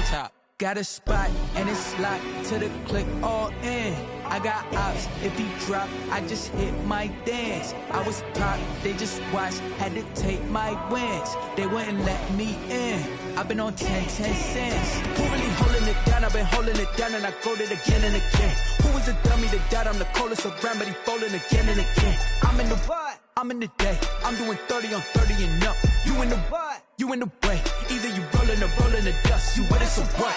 top. Got a spot and it's locked to the click all in. I got ops, if he drop, I just hit my dance. I was top, they just watched, had to take my wins. They wouldn't let me in. I've been on 10 cents. Who really holding it down? I've been holding it down and I go it again and again. Who was the dummy that died? I'm the coldest around, but he folding again and again. I'm in the what? I'm in the day. I'm doing 30 on 30 and up. You in the what? You in the way. Either you rolling or rolling the dust. You with it, so what?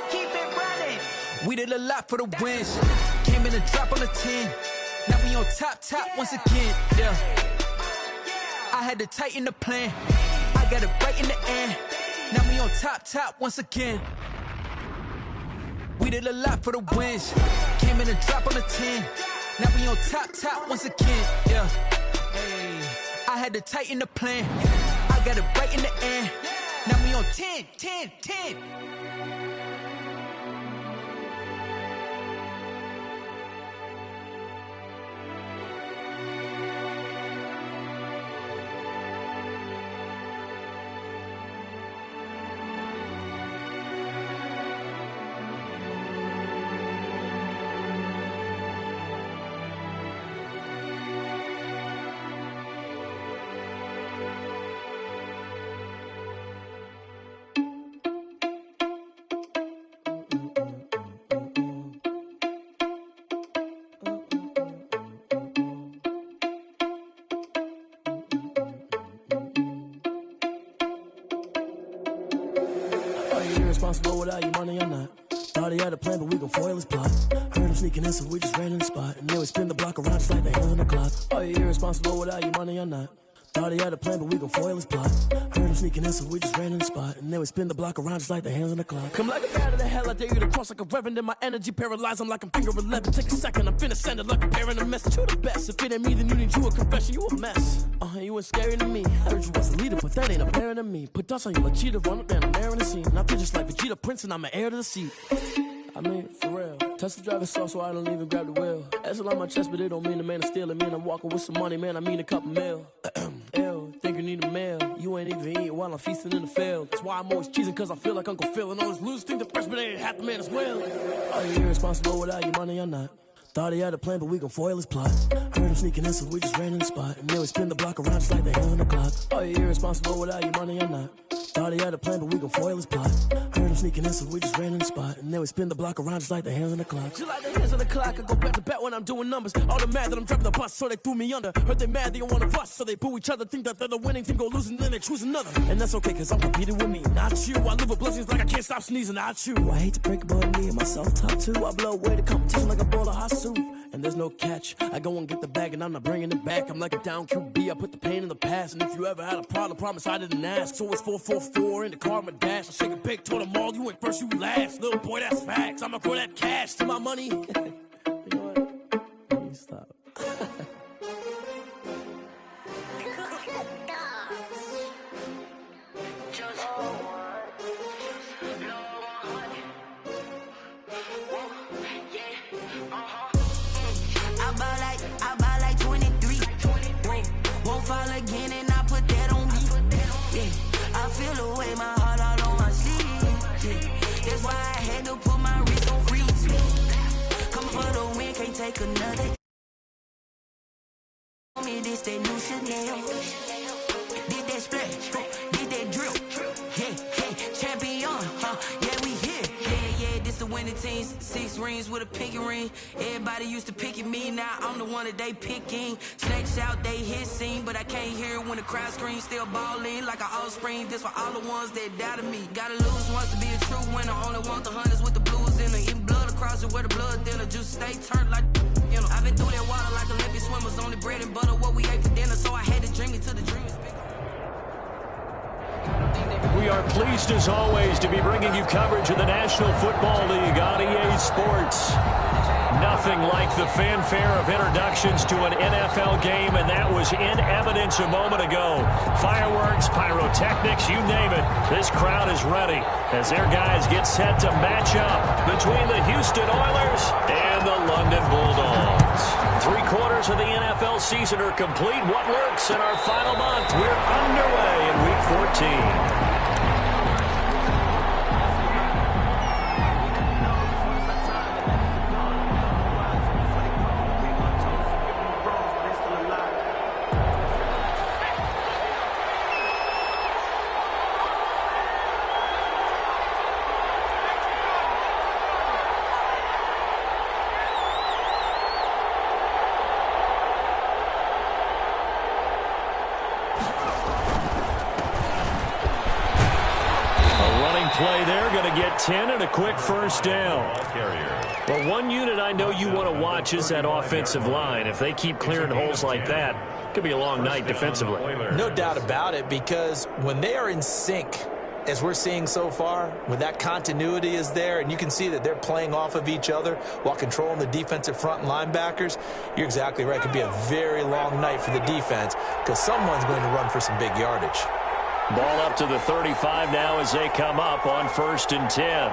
Keep it running. We did a lot for the wins. Came in a drop on the 10. Now we on top once again. Yeah. I had to tighten the plan. I got it right in the end. Now we on top once again. We did a lot for the wins. Came in a drop on the 10. Now we on top once again. Yeah. Hey. I had to tighten the plan. I got it right in the end. Now we on 10. Responsible without your money or not. Thought he had a plan, but we gon' foil his plot. Heard him sneaking in, so we just ran in the spot. And then we spin the block around just like the hands on the clock. Are you irresponsible without your money or not? Thought he had a plan, but we gon' foil his plot. Heard him sneaking in, so we just ran in the spot. And then we spin the block around just like the hands on the clock. Come like a bat of the hell, I dare you to cross like a reverend. In my energy paralyzed, I'm like I'm finger 11. Take a second, I'm finna send it like a parent a message. You the best, if it ain't me, then you need you a confession. You a mess. You ain't scary to me. I heard you was a leader, but that ain't apparent to me. Put dust on you like cheetah, run up down, I'm there in the scene. And I feel just like Vegeta Prince, and I'm an heir to the seat. I mean, for real. Touch the driver's soft, so I don't even grab the wheel. That's on my chest, but it don't mean the man is stealing. Man, I'm walking with some money, man, I mean a couple mil. Ew, think you need a meal. You ain't even eating while I'm feasting in the field. That's why I'm always cheesing, cause I feel like Uncle Phil. And all those losers think the freshman ain't half the man as well. Are you irresponsible without your money or not? Thought he had a plan, but we gon' foil his plot. Heard him sneaking in, so we just ran in the spot. And then we spin the block around just like the hands on the clock. Are you irresponsible without your money or not? Thought he had a plan, but we gon' foil his plot. Heard him sneaking in, so we just ran in the spot. And then we spin the block around just like the hands on the clock. Just like the hands on the clock, I go back to back when I'm doing numbers. All the mad that I'm driving the bus, so they threw me under. Heard they mad, they don't wanna bust, so they boo each other. Think that they're the winning team, go losing, then they choose another. And that's okay, cause I'm competing with me, not you. I live with blessings like I can't stop sneezing, not you. I hate to break it, but me and myself top two. I blow away the competition like a bowl of hot soup. And there's no catch. I go and get the bag and I'm not bringing it back. I'm like a down QB, I put the pain in the past. And if you ever had a problem, promise I didn't ask. So it's 444 in the car, my dash. I shake a big, told them all, you ain't first, you last. Little boy, that's facts. I'ma grow that cash to my money. You know what? Let me stop. I buy like 23. Won't fall again and I put that on me. Yeah, I feel the way, my heart all on my sleeve. Yeah, that's why I had to put my wrist on freeze. Come for the win, can't take another. Me this that new Chanel. Did that splash, did that drill. Yeah, champion, yeah, we here. Yeah, this the winning team. 6 rings with a pinky ring. Everybody used to pick at me, now I'm the one that they picking. Snakes out, they hit scene, but I can't hear it when the crowd screams. Still ballin' like an offspring. This for all the ones that doubted me. Gotta lose once to be a true winner. Only want the hunters with the blues in it. Eating blood across it where the blood thinner. Just stay turned like, you know. I've been through that water like Olympic swimmers. Only bread and butter what we ate for dinner, so I had to drink it till the dream is bigger. We are pleased as always to be bringing you coverage of the National Football League on EA Sports. Nothing like the fanfare of introductions to an NFL game, and that was in evidence a moment ago. Fireworks, pyrotechnics, you name it. This crowd is ready as their guys get set to match up between the Houston Oilers and the London Bulldogs. 3/4 of the NFL season are complete. What works in our final month? We're underway in Week 14. play there, going to get 10 and a quick first down. Well, one unit I know you want to watch is that offensive line. If they keep clearing holes like that, it could be a long night defensively. No doubt about it, because when they are in sync, as we're seeing so far, when that continuity is there and you can see that they're playing off of each other while controlling the defensive front and linebackers, you're exactly right. It could be a very long night for the defense because someone's going to run for some big yardage. Ball up to the 35 now as they come up on 1st and 10.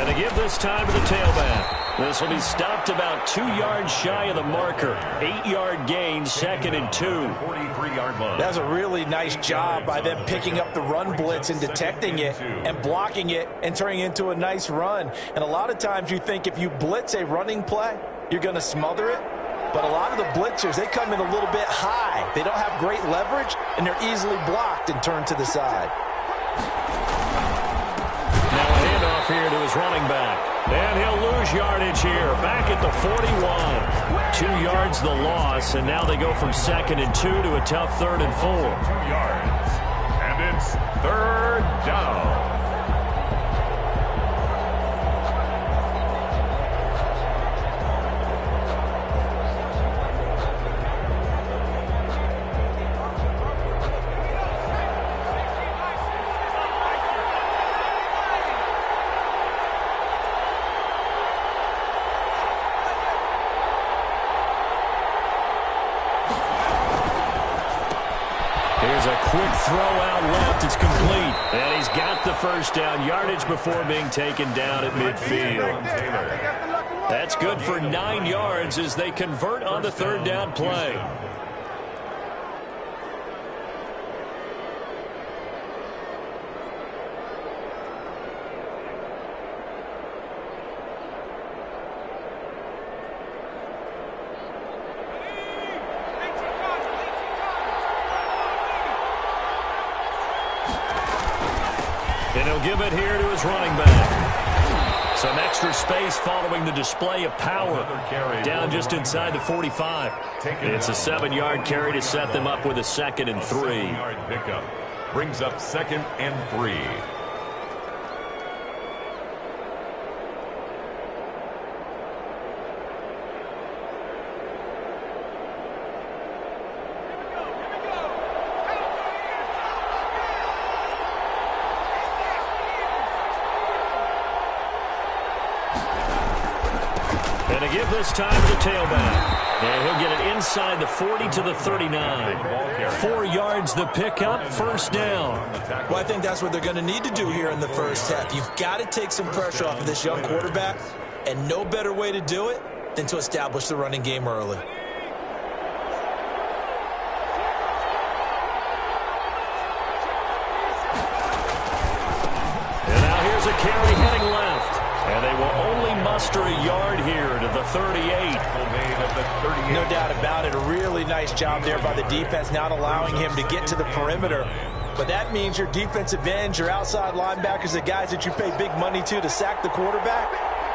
And to give this time to the tailback. This will be stopped about 2 yards shy of the marker. 8-yard gain, 2nd and 2. 43-yard line. That's a really nice job by them picking up the run blitz and detecting it and blocking it and turning it into a nice run. And a lot of times you think if you blitz a running play, you're going to smother it. But a lot of the blitzers, they come in a little bit high. They don't have great leverage, and they're easily blocked and turned to the side. Now a handoff here to his running back. And he'll lose yardage here. Back at the 41. 2 yards the loss, and now they go from 2nd and 2 to a tough 3rd and 4. 2 yards. And it's 3rd down. Quick throw out left. It's complete. And he's got the first down. Yardage before being taken down at midfield. That's good for 9 yards as they convert on the 3rd down play. And he'll give it here to his running back. Some extra space following the display of power. Down just inside the 45. It's a 7-yard carry to set them up with a 2nd and 3. 7-yard pickup brings up 2nd and 3. And to give this time to the tailback. And he'll get it inside the 40 to the 39. 4 yards the pickup, 1st down. Well, I think that's what they're going to need to do here in the first half. You've got to take some pressure off of this young quarterback, and no better way to do it than to establish the running game early. And now here's a carry heading left. And they will only muster a yard here to the 38. No doubt about it. A really nice job there by the defense, not allowing him to get to the perimeter. But that means your defensive ends, your outside linebackers, the guys that you pay big money to sack the quarterback,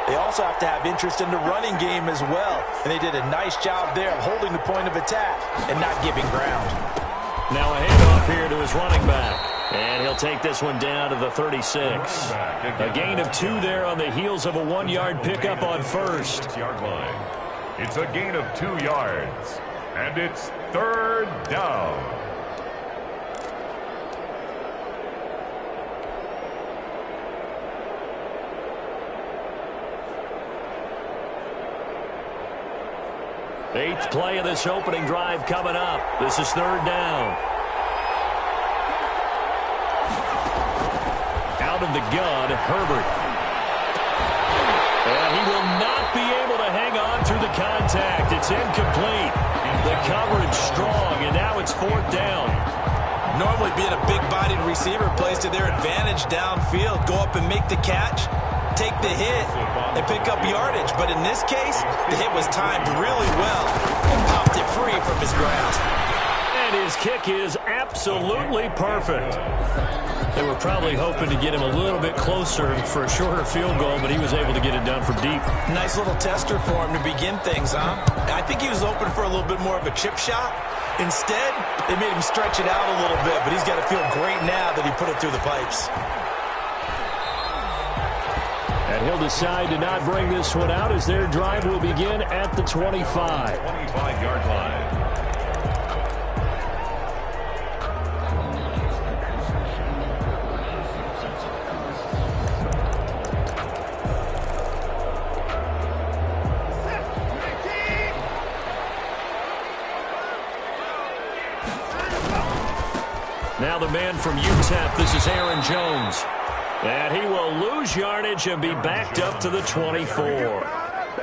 they also have to have interest in the running game as well. And they did a nice job there of holding the point of attack and not giving ground. Now a handoff here to his running back. And he'll take this one down to the 36. A gain of 2 there on the heels of a 1-yard pickup on 1st. It's a gain of 2 yards. And it's 3rd down. Eighth play of this opening drive coming up. This is 3rd down. Out of the gun, Herbert. And he will not be able to hang on through the contact. It's incomplete. The coverage strong, and now it's 4th down. Normally being a big-bodied receiver plays to their advantage downfield. Go up and make the catch, take the hit, and pick up yardage. But in this case, the hit was timed really well and popped it free from his grasp. And And his kick is absolutely perfect. They were probably hoping to get him a little bit closer for a shorter field goal, but he was able to get it done from deep. Nice little tester for him to begin things, huh? I think he was open for a little bit more of a chip shot. Instead, they made him stretch it out a little bit, but he's got to feel great now that he put it through the pipes. And he'll decide to not bring this one out as their drive will begin at the 25. 25-yard line. Now the man from UTEP, this is Aaron Jones. And he will lose yardage and be backed up to the 24.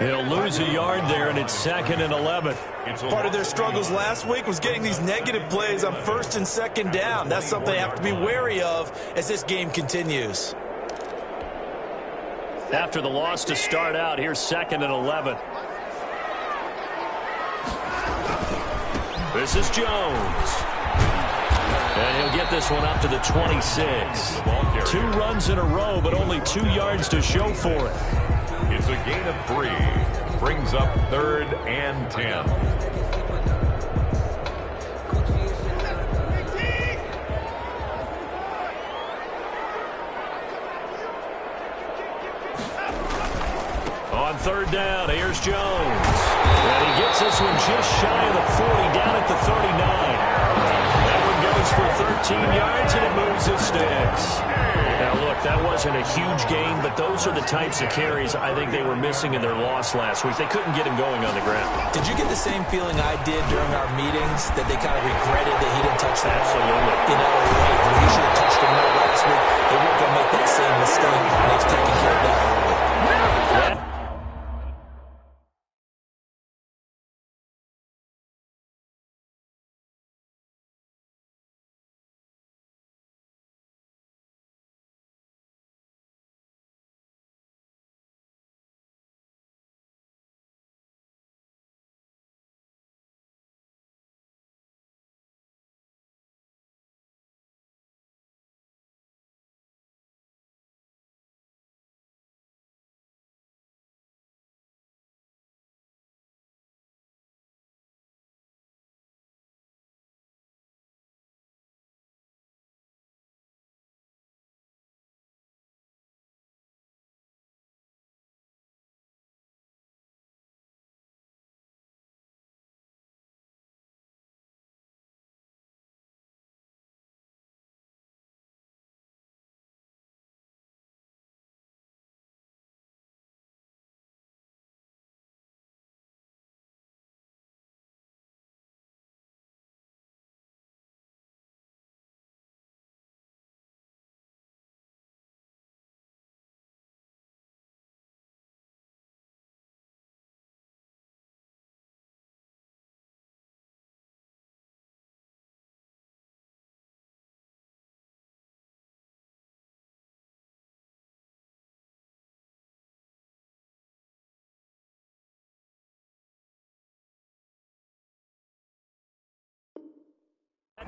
He'll lose a yard there, and it's 2nd and 11. Part of their struggles last week was getting these negative plays on 1st and 2nd down. That's something they have to be wary of as this game continues. After the loss to start out, here's 2nd and 11. This is Jones. And he'll get this one up to the 26. 2 runs in a row, but only 2 yards to show for it. It's a gain of 3. Brings up 3rd and 10. On 3rd down, here's Jones. And he gets this one just shy of the 40, down at the 39. For 13 yards, and it moves the sticks. Now, look, that wasn't a huge gain, but those are the types of carries I think they were missing in their loss last week. They couldn't get him going on the ground. Did you get the same feeling I did during our meetings, that they kind of regretted that he didn't touch that? Absolutely. You know, he should have touched him more last week. They weren't going to make that same mistake, and they've taken care of that early. Yeah.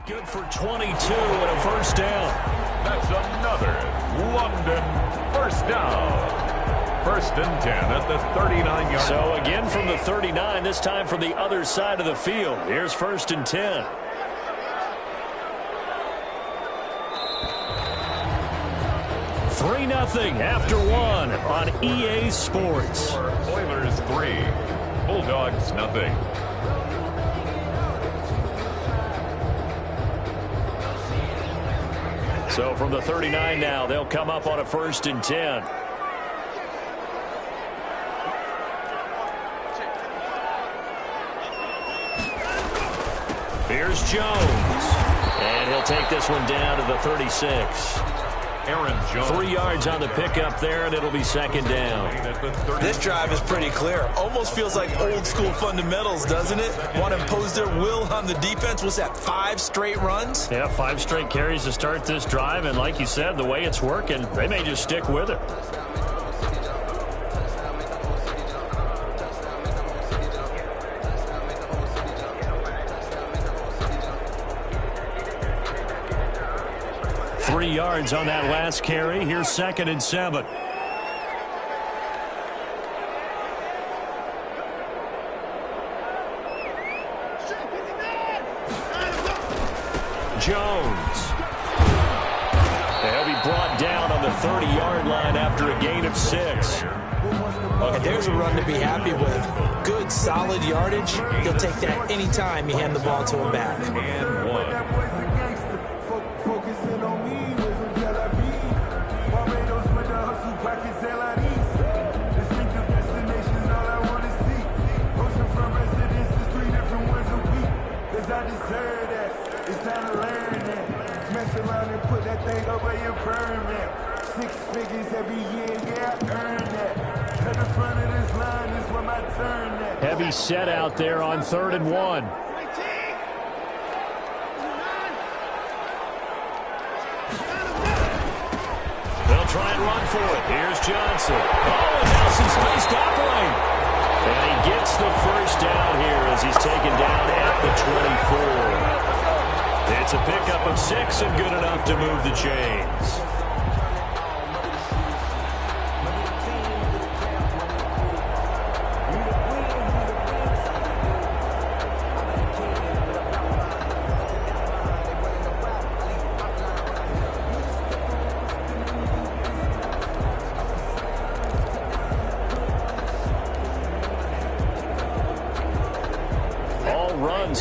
Good for 22 and a 1st down. That's another London 1st down. 1st and 10 at the 39-yard. So again from the 39, this time from the other side of the field. Here's 1st and 10. Nothing after 1 on EA Sports. Oilers 3, Bulldogs nothing. So from the 39 now, they'll come up on a 1st and 10. Here's Jones. And he'll take this one down to the 36. Aaron Jones. 3 yards on the pickup there, and it'll be 2nd down. This drive is pretty clear. Almost feels like old school fundamentals, doesn't it? Want to impose their will on the defense. What's that, 5 straight runs? Yeah, 5 straight carries to start this drive, and like you said, the way it's working, they may just stick with it. 3 yards on that last carry. Here's 2nd and 7. Jones. They'll be brought down on the 30-yard line after a gain of 6. And there's a run to be happy with. Good, solid yardage. He'll take that anytime you hand the ball to him back. And 1. Around and put that thing over your permit. 6 figures every year, yeah, I earned that. At the front of this line is where my turn at. Heavy set out there on 3rd and 1. They'll try and run for it. Here's Johnson. Oh, and now some space to operate. And he gets the first down here as he's taken down at the 24. It's a pickup of 6 and good enough to move the chains.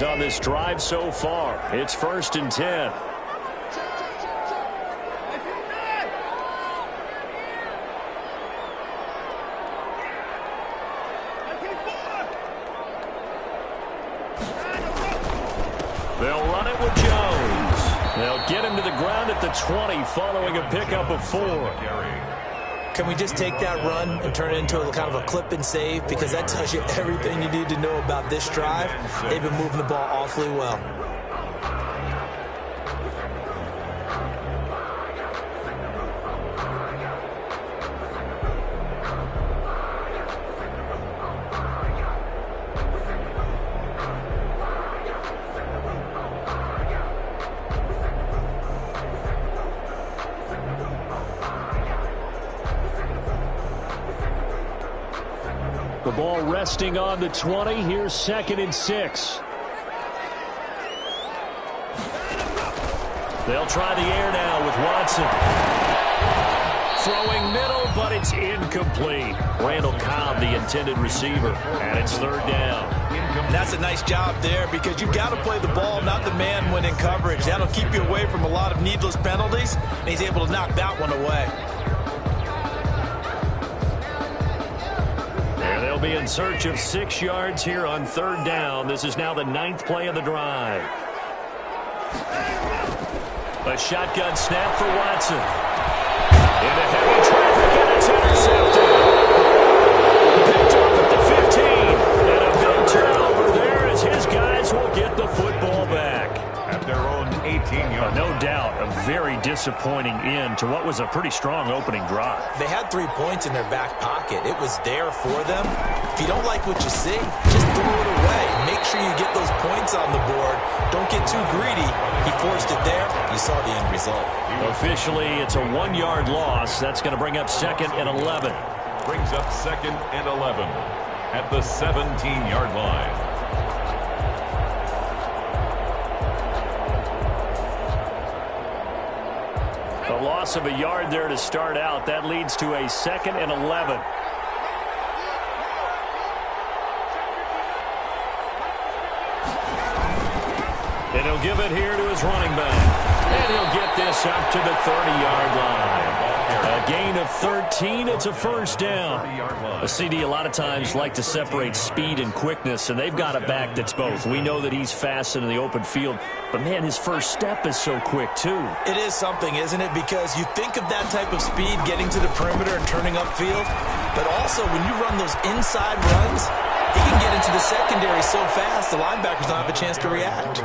On this drive so far. It's 1st and 10. They'll run it with Jones. They'll get him to the ground at the 20 following a pickup of 4. Can we just take that run and turn it into a kind of a clip and save? Because that tells you everything you need to know about this drive. They've been moving the ball awfully well. The ball resting on the 20. Here's 2nd and 6. They'll try the air now with Watson. Throwing middle, but it's incomplete. Randall Cobb, the intended receiver, and it's 3rd down. And that's a nice job there because you've got to play the ball, not the man when in coverage. That'll keep you away from a lot of needless penalties, and he's able to knock that one away. They'll be in search of 6 yards here on 3rd down. This is now the 9th play of the drive. A shotgun snap for Watson. Into heavy traffic, and it's intercepted. Picked up at the 15. And a big turnover there as his guys will get the football back. At their own 18-yard. No doubt a very disappointing end to what was a pretty strong opening drive. They had 3 points in their back pocket. It was there for them. If you don't like what you see, just throw it away. Make sure you get those points on the board. Don't get too greedy. He forced it there. You saw the end result. Officially, it's a 1-yard loss. That's going to bring up 2nd and 11. Brings up 2nd and 11 at the 17-yard line. A loss of a yard there to start out. That leads to a 2nd and 11. And he'll give it here to his running back. And he'll get this up to the 30-yard line. A gain of 13. It's a 1st down. A CD a lot of times like to separate speed and quickness, and they've got a back that's both. We know that he's fast in the open field, but, man, his first step is so quick, too. It is something, isn't it? Because you think of that type of speed getting to the perimeter and turning upfield, but also when you run those inside runs, he can get into the secondary so fast the linebackers don't have a chance to react.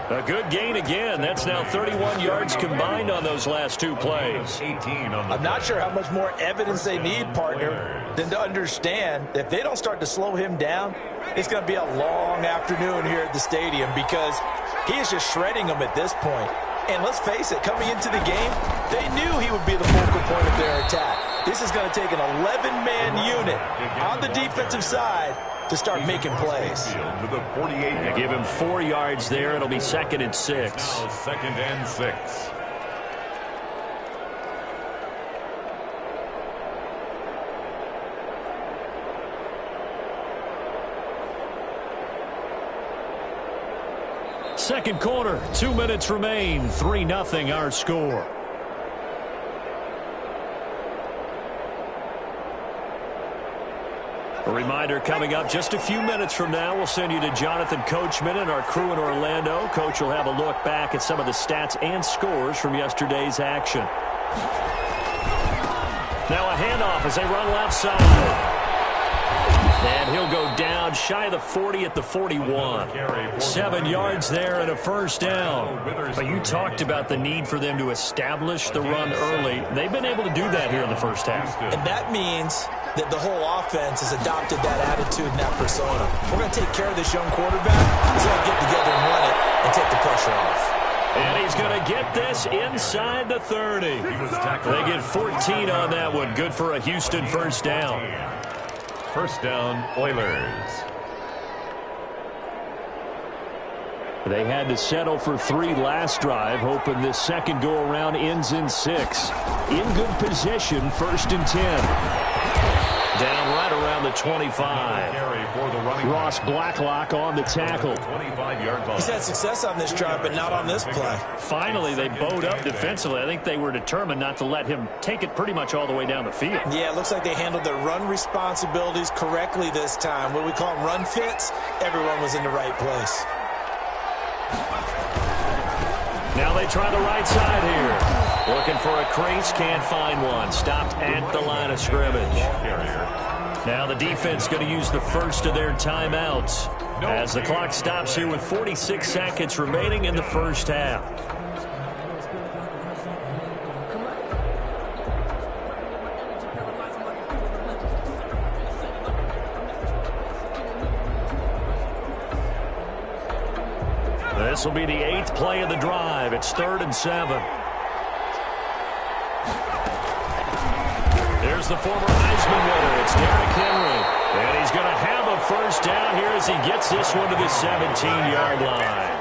A good gain again. That's now 31 yards combined on those last 2 plays. I'm not sure how much more evidence they need, partner, than to understand that if they don't start to slow him down, it's going to be a long afternoon here at the stadium because he is just shredding them at this point. And let's face it, coming into the game, they knew he would be the focal point of their attack. This is going to take an 11-man unit on the defensive side to start making plays. They give him 4 yards there. It'll be 2nd and 6. Now 2nd and 6. Second quarter, 2 minutes remain. 3-0 our score. A reminder coming up just a few minutes from now, we'll send you to Jonathan Coachman and our crew in Orlando. Coach will have a look back at some of the stats and scores from yesterday's action. Now a handoff as they run left side. And he'll go down shy of the 40 at the 41. 7 yards there and a first down. But you talked about the need for them to establish the run early. They've been able to do that here in the first half. And that means that the whole offense has adopted that attitude and that persona. We're going to take care of this young quarterback. He's going to get together and run it and take the pressure off. And he's going to get this inside the 30. They get 14 on that one. Good for a Houston first down. First down, Oilers. They had to settle for 3 last drive, hoping this second go-around ends in 6. In good position, 1st and 10. Down right around the 25. Ross Blacklock on the tackle. He's had success on this drive, but not on this play. Finally, they bowed up defensively. I think they were determined not to let him take it pretty much all the way down the field. Yeah, it looks like they handled their run responsibilities correctly this time. What we call them run fits, everyone was in the right place. Now they try the right side here. Looking for a crease, can't find one. Stopped at the line of scrimmage. Now the defense going to use the first of their timeouts as the clock stops here with 46 seconds remaining in the first half. This will be the 8th play of the drive. It's 3rd and 7. There's the former Heisman winner. It's Derrick Henry. And he's going to have a first down here as he gets this one to the 17-yard line.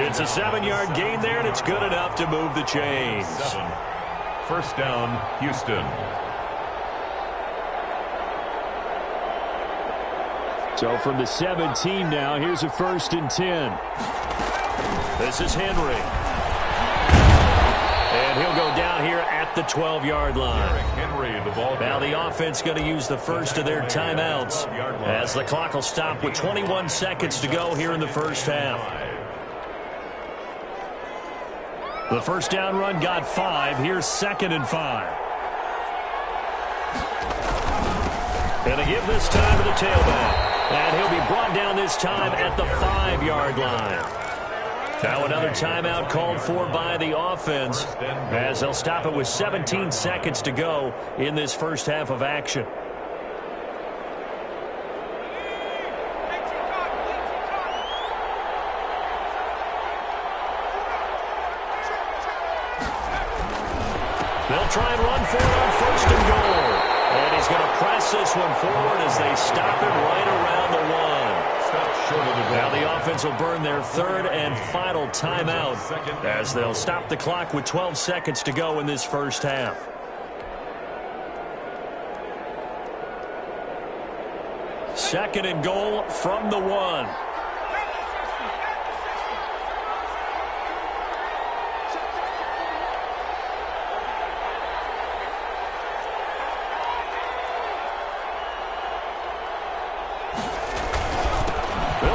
It's a 7-yard gain there, and it's good enough to move the chains. 7. First down, Houston. So from the 17 now, here's a 1st and 10. This is Henry. And he'll go down here at the 12-yard line. Now the offense going to use the first of their timeouts as the clock will stop with 21 seconds to go here in the first half. The first down run got 5. Here's 2nd and 5. And they give this time to the tailback. And he'll be brought down this time at the 5-yard line. Now another timeout called for by the offense as they'll stop it with 17 seconds to go in this first half of action. They'll try and run for it on 1st and goal. And he's going to press this one forward as they stop it right around the 1. Now the offense will burn their 3rd and final timeout as they'll stop the clock with 12 seconds to go in this first half. Second and goal from the 1.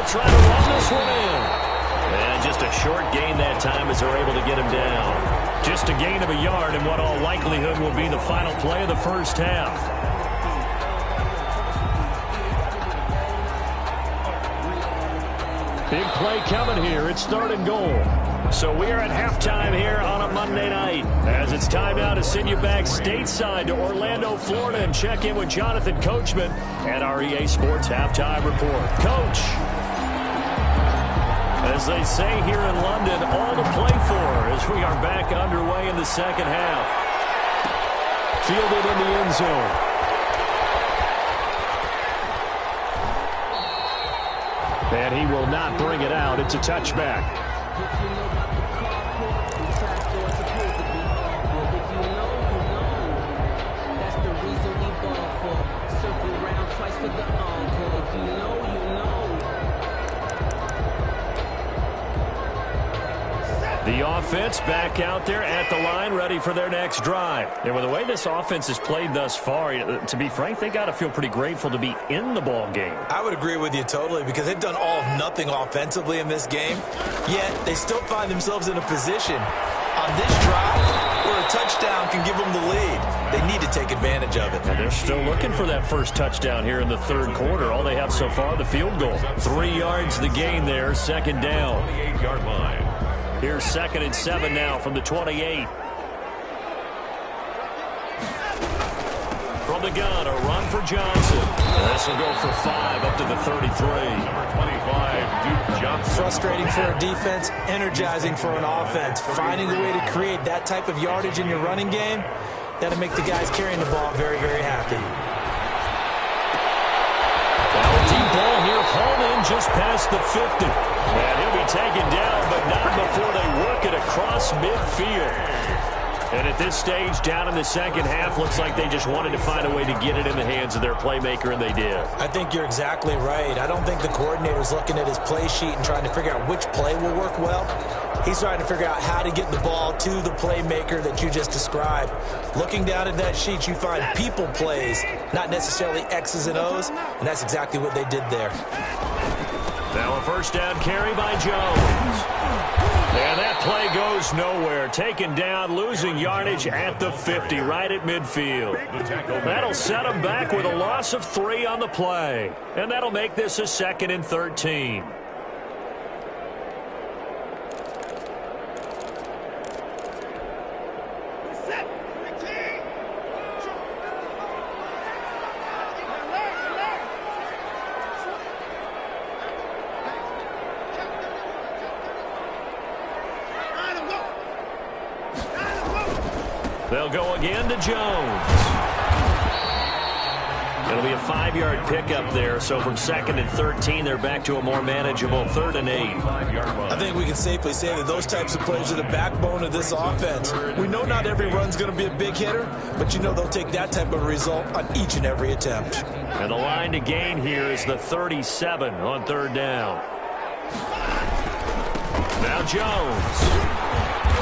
Trying to run this one in. And just a short gain that time as they're able to get him down. Just a gain of a yard in what all likelihood will be the final play of the first half. Big play coming here. It's 3rd and goal. So we are at halftime here on a Monday night. As it's time now to send you back stateside to Orlando, Florida, and check in with Jonathan Coachman at our EA Sports Halftime Report. Coach. As they say here in London, all to play for as we are back underway in the second half. Fielded in the end zone. And he will not bring it out. It's a touchback. The offense back out there at the line, ready for their next drive. And with the way this offense has played thus far, to be frank, they got to feel pretty grateful to be in the ball game. I would agree with you totally because they've done all of nothing offensively in this game, yet they still find themselves in a position on this drive where a touchdown can give them the lead. They need to take advantage of it. And they're still looking for that first touchdown here in the third quarter. All they have so far, the field goal. 3 yards the gain there, second down. 28-yard line. Here's 2nd and 7 now from the 28. From the gun, a run for Johnson. This will go for 5 up to the 33. Number 25, Duke Johnson. Frustrating for a defense, energizing for an offense. Finding a way to create that type of yardage in your running game, that'll make the guys carrying the ball very, very happy. Now a deep ball here, hauled in just past the 50. And he'll be taken down, but not before they work it across midfield. And at this stage, down in the second half, looks like they just wanted to find a way to get it in the hands of their playmaker, and they did. I think you're exactly right. I don't think the coordinator's looking at his play sheet and trying to figure out which play will work well. He's trying to figure out how to get the ball to the playmaker that you just described. Looking down at that sheet, you find people plays, not necessarily X's and O's, and that's exactly what they did there. Now a first down carry by Jones. And that play goes nowhere. Taken down, losing yardage at the 50, right at midfield. That'll set him back with a loss of 3 on the play. And that'll make this a 2nd and 13. They'll go again to Jones. It'll be a 5-yard pickup there. So from 2nd and 13, they're back to a more manageable 3rd and 8. I think we can safely say that those types of plays are the backbone of this offense. We know not every run's going to be a big hitter, but you know they'll take that type of result on each and every attempt. And the line to gain here is the 37 on 3rd down. Now Jones.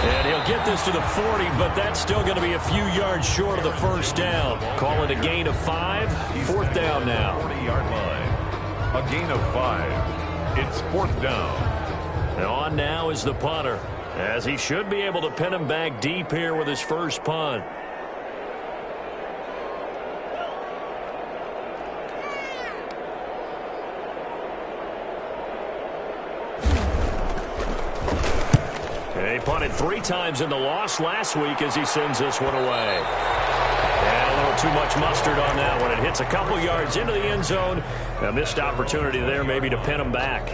And he'll get this to the 40, but that's still going to be a few yards short of the first down. Call it a gain of 5. 4th down now. 40-yard line. A gain of 5. It's 4th down. And on now is the punter, as he should be able to pin him back deep here with his first punt. He punted 3 times in the loss last week as he sends this one away. And a little too much mustard on that one. It hits a couple yards into the end zone. A missed opportunity there maybe to pin him back.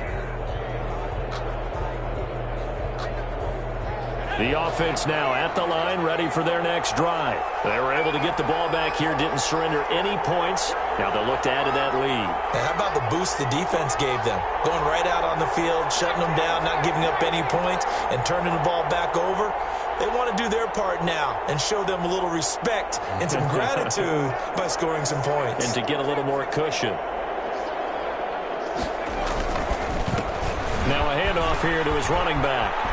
The offense now at the line, ready for their next drive. They were able to get the ball back here, didn't surrender any points. Now they'll look to add to that lead. And how about the boost the defense gave them? Going right out on the field, shutting them down, not giving up any points, and turning the ball back over. They want to do their part now and show them a little respect and some gratitude by scoring some points. And to get a little more cushion. Now a handoff here to his running back.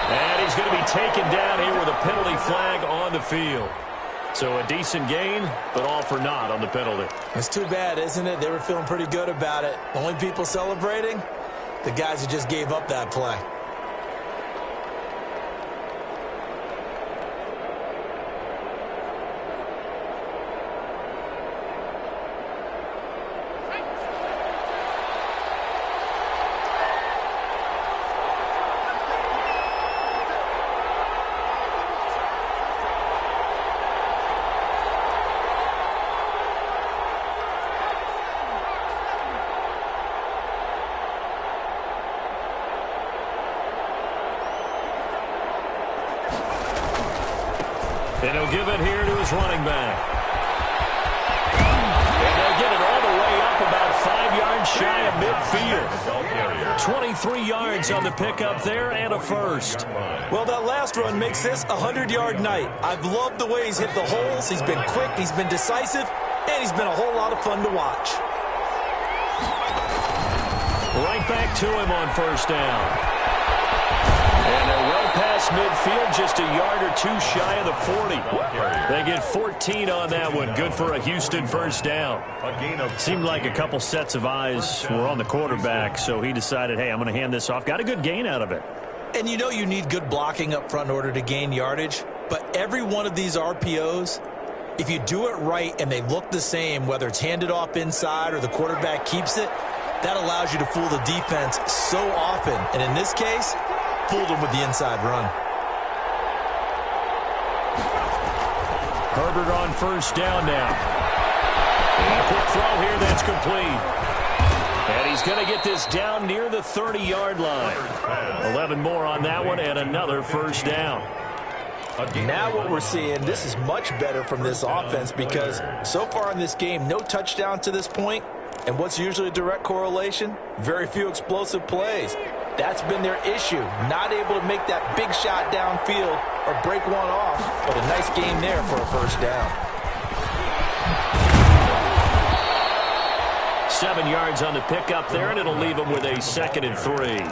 And he's going to be taken down here with a penalty flag on the field. So a decent gain, but all for naught on the penalty. It's too bad, isn't it? They were feeling pretty good about it. Only people celebrating, the guys who just gave up that play. And he'll give it here to his running back. And they'll get it all the way up about 5 yards shy of midfield. 23 yards on the pickup there and a first. Well, that last run makes this a 100-yard night. I've loved the way he's hit the holes. He's been quick, he's been decisive, and he's been a whole lot of fun to watch. Right back to him on first down. And they're well past midfield, just a yard or two shy of the 40. They get 14 on that one. Good for a Houston first down. Seemed like a couple sets of eyes were on the quarterback, so he decided, hey, I'm going to hand this off. Got a good gain out of it. And you know you need good blocking up front in order to gain yardage, but every one of these RPOs, if you do it right and they look the same, whether it's handed off inside or the quarterback keeps it, that allows you to fool the defense so often. And in this case, fooled him with the inside run. Herbert on first down now. And a quick throw here that's complete. And he's going to get this down near the 30-yard line. 11 more on that one and another first down. Now what we're seeing, this is much better from this offense because so far in this game, no touchdown to this point. And what's usually a direct correlation? Very few explosive plays. That's been their issue. Not able to make that big shot downfield or break one off. But a nice game there for a first down. 7 yards on the pickup there, and it'll leave them with a 2nd and 3.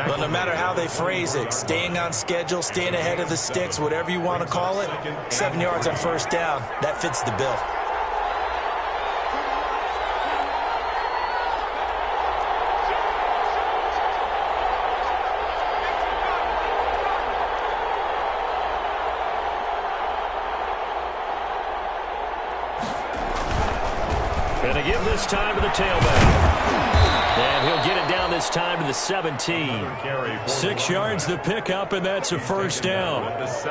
Well, no matter how they phrase it, staying on schedule, staying ahead of the sticks, whatever you want to call it, 7 yards on first down, that fits the bill. Going to give this time to the tailback. And he'll get it down this time to the 17. 6 yards the pickup, and that's a first down.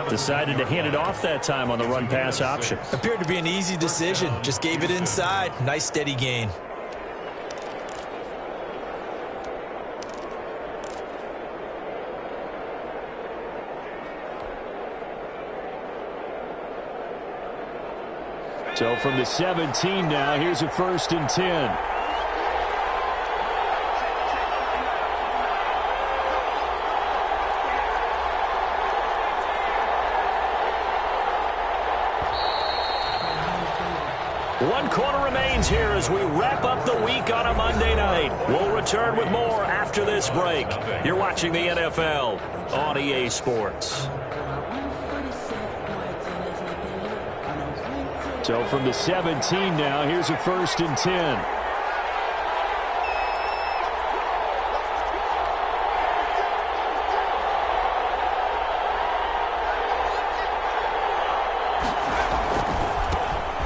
Decided to hand it off that time on the run-pass option. Appeared to be an easy decision. Just gave it inside. Nice steady gain. So from the 17 now, here's a 1st and 10. One quarter remains here as we wrap up the week on a Monday night. We'll return with more after this break. You're watching the NFL on EA Sports. So from the 17 now, here's a 1st and 10.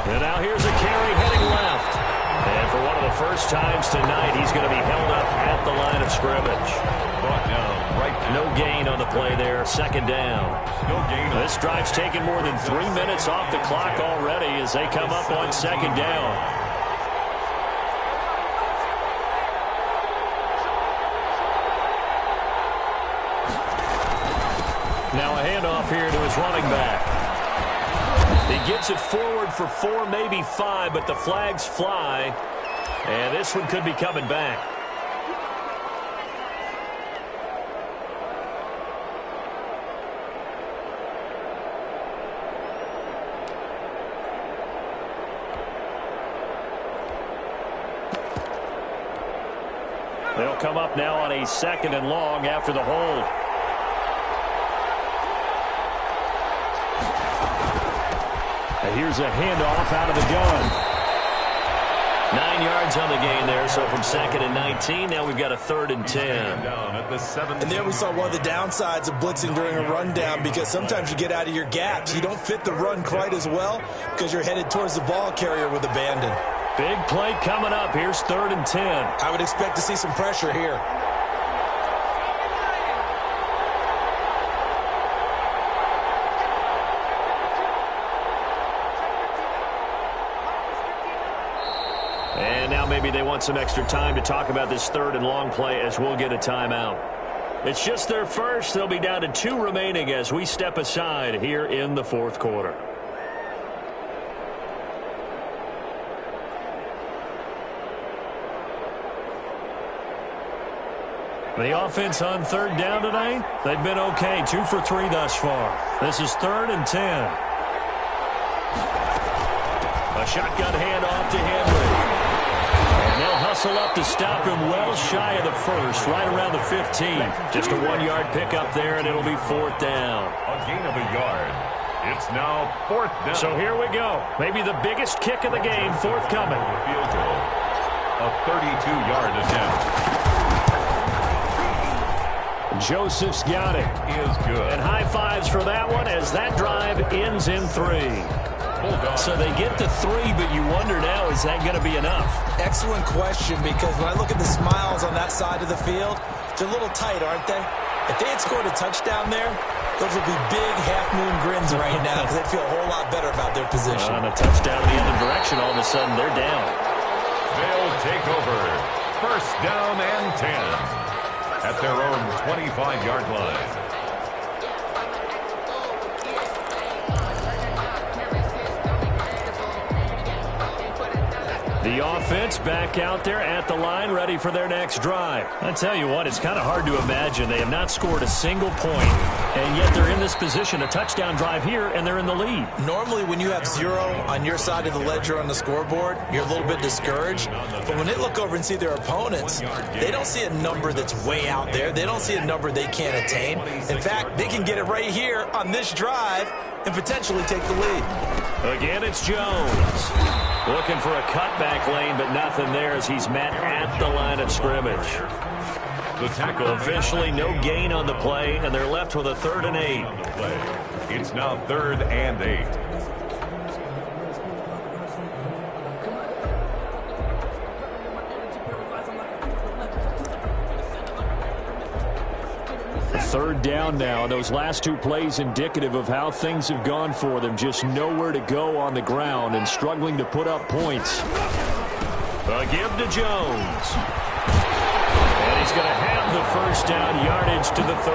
And now here's a carry heading left. And for one of the first times tonight, he's going to be held up at the line of scrimmage. Brought down right now. No gain on the play there. 2nd down. No gain. This drive's taken more than 3 minutes off the clock already as they come up on 2nd down. Now a handoff here to his running back. He gets it forward for 4, maybe 5, but the flags fly. And this one could be coming back. They'll come up now on a 2nd and long after the hold. And here's a handoff out of the gun. 9 yards on the gain there, so from 2nd and 19, now we've got a 3rd and 10. And there we saw one of the downsides of blitzing during a rundown because sometimes you get out of your gaps. You don't fit the run quite as well because you're headed towards the ball carrier with abandon. Big play coming up. Here's 3rd and 10. I would expect to see some pressure here. And now maybe they want some extra time to talk about this 3rd and long play as we'll get a timeout. It's just their first. They'll be down to 2 remaining as we step aside here in the fourth quarter. The offense on 3rd down tonight, they've been okay. 2 for 3 thus far. This is 3rd and 10. A shotgun handoff to Henry. And they'll hustle up to stop him well shy of the first, right around the 15. Just a 1-yard pickup there, and it'll be 4th down. A gain of a yard. It's now 4th down. So here we go. Maybe the biggest kick of the game forthcoming. Field goal. A 32-yard attempt. Joseph's got it. Is good. And high fives for that one as that drive ends in 3. So they get to 3, but you wonder now, is that going to be enough? Excellent question, because when I look at the smiles on that side of the field, they're a little tight, aren't they? If they had scored a touchdown there, those would be big half-moon grins right now because they'd feel a whole lot better about their position. On a touchdown in the other direction, all of a sudden they're down. They'll take over. 1st down and 10. At their own 25-yard line. The offense back out there at the line, ready for their next drive. I tell you what, it's kind of hard to imagine. They have not scored a single point, and yet they're in this position, a touchdown drive here, and they're in the lead. Normally, when you have 0 on your side of the ledger on the scoreboard, you're a little bit discouraged. But when they look over and see their opponents, they don't see a number that's way out there. They don't see a number they can't attain. In fact, they can get it right here on this drive and potentially take the lead. Again, it's Jones. Looking for a cutback lane, but nothing there as he's met at the line of scrimmage. The tackle. Officially no gain on the play, and they're left with a 3rd and 8. It's now 3rd and 8. Third down now. Those last 2 plays indicative of how things have gone for them. Just nowhere to go on the ground and struggling to put up points. A give to Jones. And he's going to have the 1st down, yardage to the 35.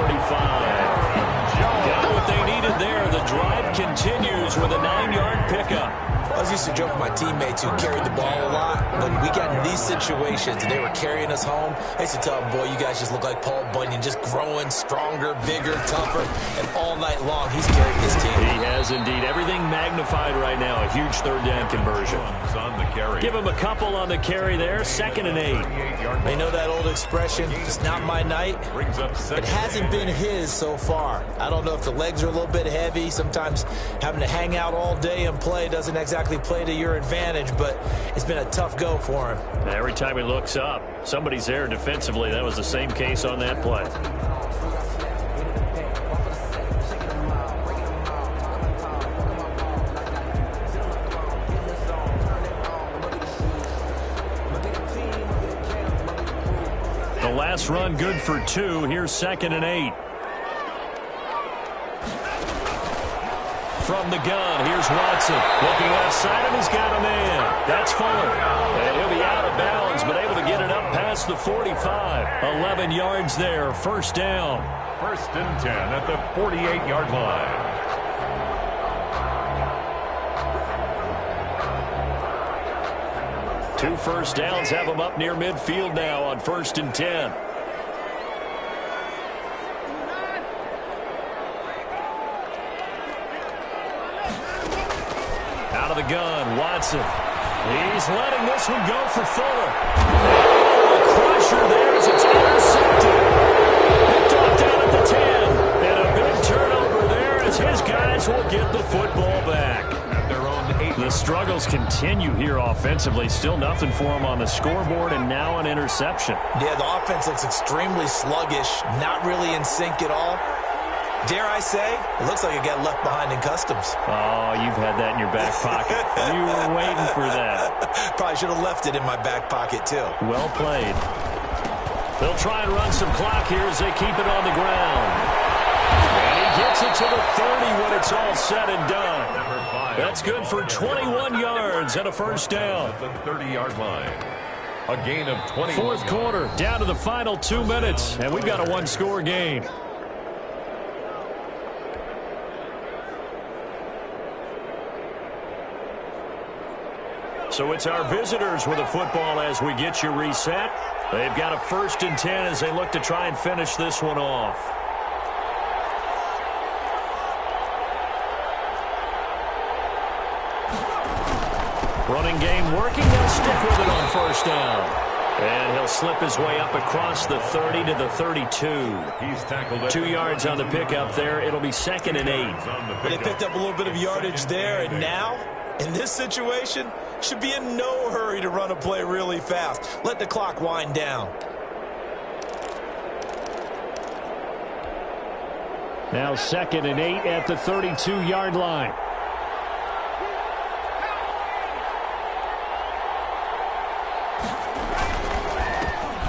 Got what they needed there. The drive continues with a 9-yard pickup. I was used to joke with my teammates who carried the ball a lot. When we got in these situations and they were carrying us home, I used to tell them, boy, you guys just look like Paul Bunyan, just growing stronger, bigger, tougher, and all night long he's carried this team. He has indeed. Everything magnified right now. A huge 3rd down conversion. On the carry. Give him a couple on the carry there. 2nd and 8. They know that old expression, it's not my night. It hasn't been his so far. I don't know if the legs are a little bit heavy. Sometimes having to hang out all day and play doesn't exactly play to your advantage, but it's been a tough go for him. Every time he looks up, somebody's there defensively. That was the same case on that play. The last run good for 2. Here's 2nd and 8. From the gun, here's Watson. Looking left side, and he's got a man. That's Fuller. And he'll be out of bounds, but able to get it up past the 45. 11 yards there, 1st down. 1st and 10 at the 48-yard line. Two 1st downs have them up near midfield now on 1st and 10. Out of the gun, Watson. He's letting this one go for Fuller. Oh, a crusher there as it's intercepted. Picked off down at the 10. And a big turnover there as his guys will get the football back. At their own 8. The struggles continue here offensively. Still nothing for them on the scoreboard, and now an interception. Yeah, the offense looks extremely sluggish, not really in sync at all. Dare I say, it looks like it got left behind in customs. Oh, you've had that in your back pocket. You were waiting for that. Probably should have left it in my back pocket, too. Well played. They'll try and run some clock here as they keep it on the ground. And he gets it to the 30 when it's all said and done. That's good for 21 yards and a 1st down. At the 30-yard line. A gain of 20. Fourth quarter, down to the final 2 minutes, and we've got a one-score game. So it's our visitors with the football as we get you reset. They've got a 1st and 10 as they look to try and finish this one off. Running game working. They'll stick with it on 1st down. And he'll slip his way up across the 30 to the 32. He's tackled 2 yards on the pickup there. It'll be 2nd and 8. But they picked up a little bit of yardage there, and now, in this situation, should be in no hurry to run a play really fast. Let the clock wind down. Now 2nd and 8 at the 32-yard line.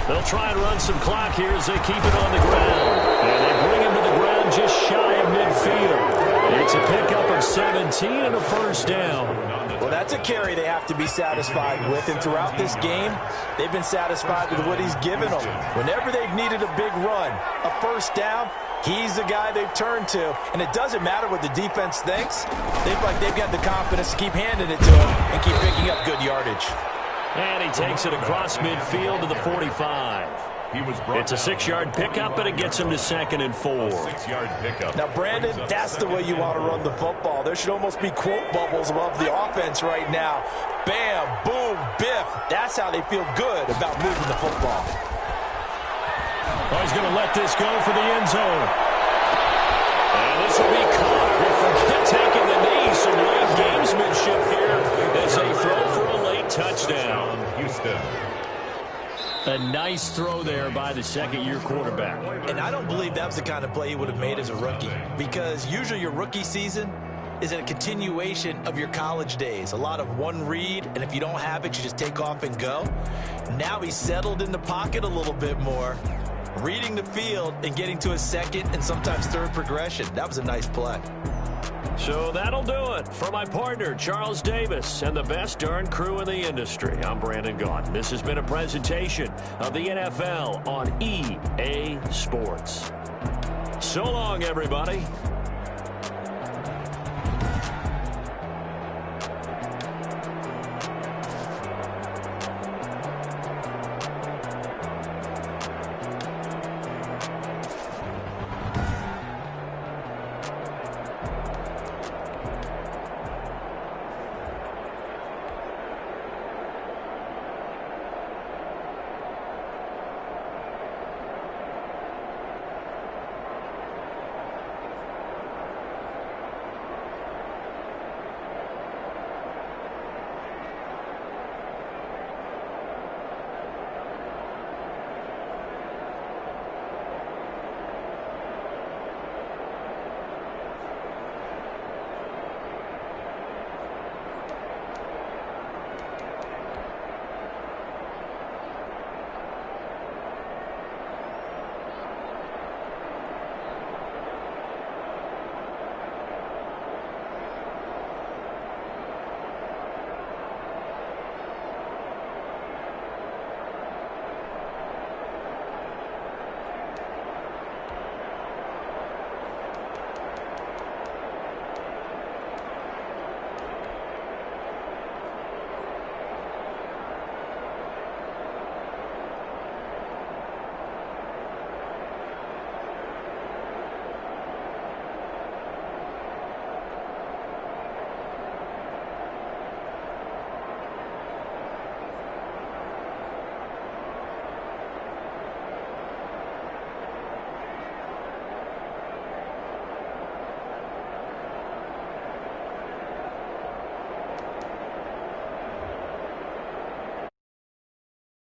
They'll try and run some clock here as they keep it on the ground. And they bring him to the ground just shy of midfield. It's a pickup of 17 and a 1st down. Well, that's a carry they have to be satisfied with. And throughout this game, they've been satisfied with what he's given them. Whenever they've needed a big run, a 1st down, he's the guy they've turned to. And it doesn't matter what the defense thinks. They've got the confidence to keep handing it to him and keep picking up good yardage. And he takes it across midfield to the 45. It's a 6-yard pickup, but it gets him to 2nd and 4. 6-yard pickup. Now, Brandon, that's the way you want to run the football. There should almost be quote bubbles above the offense right now. Bam, boom, biff. That's how they feel good about moving the football. Oh, he's going to let this go for the end zone. And this will be caught. They forget taking the knee. Some late gamesmanship here as they throw for a late touchdown. Houston. A nice throw there by the 2nd-year quarterback. And I don't believe that was the kind of play he would have made as a rookie, because usually your rookie season is a continuation of your college days. A lot of one read, and if you don't have it, you just take off and go. Now he's settled in the pocket a little bit more, reading the field and getting to a 2nd and sometimes 3rd progression. That was a nice play. So that'll do it. For my partner, Charles Davis, and the best darn crew in the industry, I'm Brandon Gaudin. This has been a presentation of the NFL on EA Sports. So long, everybody.